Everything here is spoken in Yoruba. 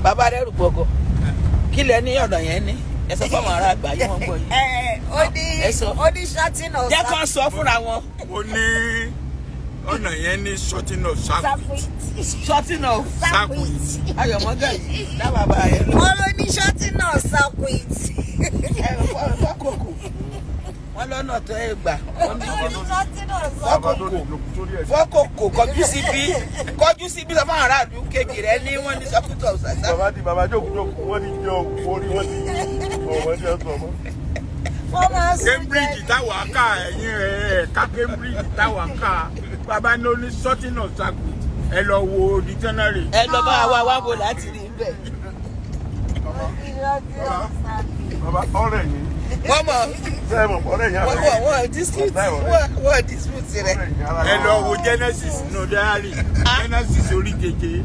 Bàbá rẹ̀ rúgbọ́ ọkọ̀ kí lẹ ní ọ̀dọ̀ yẹn ní ẹ sọ fún àwọn ará àgbáyé wọn gbọ́ yìí. Ó ní shorting of jẹ́ kán sọ fúnra wọn. Ó ní ọ̀nà yẹn ní shorting of circuit. Shorting of circuit. Ayọ̀mọ́gà yìí dábàbà yẹn lọ. Wọ́n ló ní shorting of circuit. Fọ́kòkò wọ́n lọ́nà tó ẹ gbà. Fọ́kòkò kọjú síbí sọ fún aráàlú kejì rẹ ní wọ́n ní circuit of circuit. Bàbá jókòó wọ́n ní jọ orí wọ́n ní ọ̀sán ọmọ. Cambridge táwa ká ẹ̀yìn ẹ̀ka Cambridge táwa ká bàbá ní ó ní shorting of circuit ẹ lọ wo dictionary. Ẹ lọ bá wa wá bò láti rí bẹ́ẹ̀. Bàbá ọ̀rẹ́ yìí. Wọ́n mọ̀ Ọ̀rẹ́ yìí. wọ́n dispute rẹ̀. Ẹ lọ wo Genesis no diary Genesis orí keje.